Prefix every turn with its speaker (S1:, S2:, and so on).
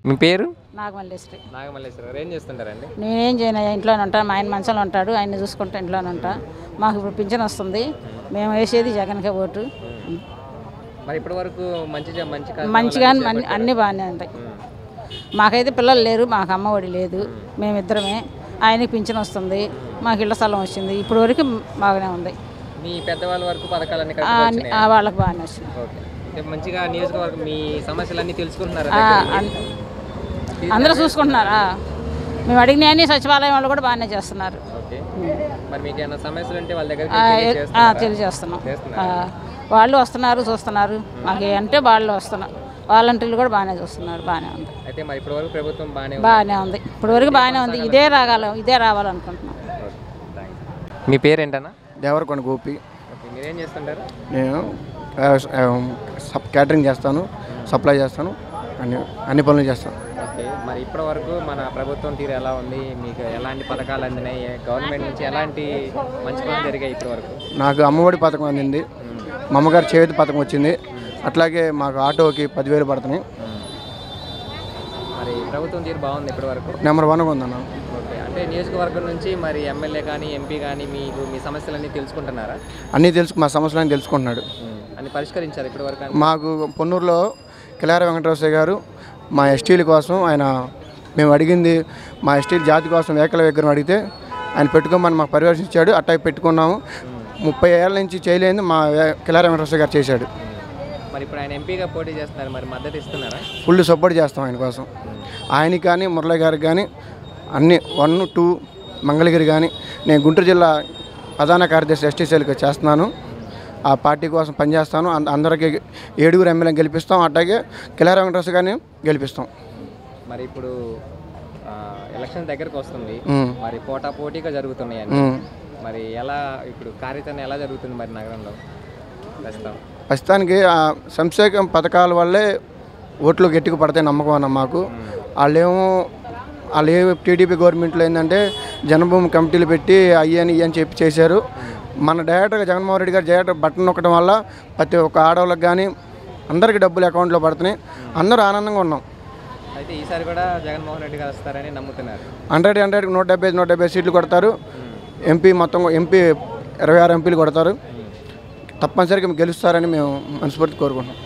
S1: మీ పేరు?
S2: నాగమల్లేశ్వరి.
S1: నాగమల్లేశ్వరి గారు ఏం చేస్తుంటారండి?
S2: నేనేం చేయను, ఇంట్లోనే ఉంటాను. మా ఆయన మంచంలో ఉంటాడు, ఆయన్ని చూసుకుంటూ ఇంట్లోనే ఉంటా. మాకు ఇప్పుడు పింఛన్ వస్తుంది, మేము వేసేది జగన్కే ఓటు.
S1: మరి ఇప్పటి వరకు
S2: మంచిగా అన్నీ బాగానే ఉంటాయి. మాకైతే పిల్లలు లేరు, మాకు అమ్మఒడి లేదు, మేమిద్దరమే. ఆయనకి పింఛన్ వస్తుంది, మాకు ఇళ్ల స్థలం వచ్చింది, ఇప్పటి వరకు బాగానే ఉంది.
S1: మీ పెద్దవాళ్ళ వరకు పథకాలన్నీ
S2: వాళ్ళకి బాగానే వచ్చింది.
S1: మంచిగా నియోజకవర్గం మీ సమస్యలన్నీ తెలుసుకుంటున్నారు,
S2: అందరూ చూసుకుంటున్నారా? మేము అడిగిన అన్ని సచివాలయం వాళ్ళు కూడా బాగానే చేస్తున్నారు.
S1: మరి మీకు ఏమైనా సమస్యలు ఉంటే వాళ్ళ దగ్గర
S2: తెలియజేస్తున్నాం. వాళ్ళు వస్తున్నారు, చూస్తున్నారు. మాకు అంటే వాళ్ళు వస్తున్నారు, వాలంటీర్లు కూడా బాగానే చూస్తున్నారు. బాగానే ఉంది.
S1: అయితే మరి ఇప్పటి వరకు ప్రభుత్వం
S2: బాగానే ఉంది, ఇప్పటి వరకు బాగానే ఉంది. ఇదే రావాలనుకుంటున్నాం.
S1: మీ పేరేంటన్నా?
S3: దేవరకొండ గోపి.
S1: మీరేం చేస్తుంటారు?
S3: నేను క్యాటరింగ్ చేస్తాను, సప్లై చేస్తాను, అన్ని పనులు చేస్తాను.
S1: ఓకే, మరి ఇప్పటి వరకు మన ప్రభుత్వం తీరు ఎలా ఉంది? మీకు ఎలాంటి పథకాలు అందినాయి? గవర్నమెంట్ నుంచి ఎలాంటి మంచి పనులు జరిగాయి ఇప్పటి వరకు?
S3: నాకు అమ్మఒడి పథకం అందింది, మా అమ్మగారు చేతి పథకం వచ్చింది, అట్లాగే మాకు ఆటోకి 10,000 పడుతున్నాయి.
S1: మరి ప్రభుత్వం తీరు బాగుంది ఇప్పటి వరకు?
S3: నెంబర్ 1గా ఉందన్న.
S1: ఓకే, అంటే నియోజకవర్గం నుంచి మరి ఎమ్మెల్యే కానీ ఎంపీ కానీ మీ సమస్యలన్నీ తెలుసుకుంటున్నారా?
S3: అన్నీ మా సమస్యలన్నీ తెలుసుకుంటున్నాడు.
S1: అన్ని పరిష్కరించారు ఇప్పటి వరకు?
S3: మాకు పొన్నూరులో కిలారి వెంకటరామయ్య గారు మా ఎస్టీల కోసం ఆయన, మేము అడిగింది మా ఎస్టీల జాతి కోసం ఏకల విగ్రహం అడిగితే ఆయన పెట్టుకోమని మాకు పరిరక్షించాడు. అట్టా పెట్టుకున్నాము. 30 ఏళ్ళ నుంచి చేయలేదు, మా కిలారి వెంకటరామయ్య గారు చేశాడు.
S1: మరి ఇప్పుడు ఆయన ఎంపీగా పోటీ చేస్తున్నారు, మరి మద్దతు ఇస్తున్నారా?
S3: ఫుల్ సపోర్ట్ చేస్తాం ఆయన కోసం. ఆయనకి కానీ మురళి గారికి కానీ అన్ని 1, 2 మంగళగిరి కానీ. నేను గుంటూరు జిల్లా ప్రధాన కార్యదర్శి ఎస్టీ సెల్కి చేస్తున్నాను. ఆ పార్టీ కోసం పనిచేస్తాను. అందరికీ 7 ఎమ్మెల్యేని గెలిపిస్తాం, అట్లాగే కిలారి వెంకటరామయ్య గారిని గెలిపిస్తాం.
S1: మరి ఇప్పుడు ఎలక్షన్ దగ్గరకు వస్తుంది, మరి పోటాపోటీగా జరుగుతున్నాయి. మరి ఎలా ఇప్పుడు కార్యాచరణ ఎలా జరుగుతుంది మరి నగరంలో
S3: ప్రస్తుతానికి? సంక్షేమ పథకాల వల్లే ఓట్లు గట్టిగా పడతాయి నమ్మకం అన్న మాకు. వాళ్ళు టీడీపీ గవర్నమెంట్లో ఏంటంటే జన్మభూమి కమిటీలు పెట్టి అయ్యని ఇయ్యని చెప్పి చేశారు. మన డైరెక్టర్గా జగన్మోహన్ రెడ్డి గారు డైరెక్టర్ బటన్ నొక్కడం వల్ల ప్రతి ఒక్క ఆడవాళ్ళకి కానీ అందరికీ డబ్బులు అకౌంట్లో పడుతున్నాయి, అందరూ ఆనందంగా ఉన్నాం.
S1: అయితే ఈసారి కూడా జగన్మోహన్ రెడ్డి గారు వస్తారని నమ్ముతున్నారు.
S3: 100కి 170 సీట్లు కొడతారు. ఎంపీ 26 ఎంపీలు కొడతారు. తప్పనిసరిగా గెలుస్తారని మేము మనస్ఫూర్తి కోరుకుంటున్నాం.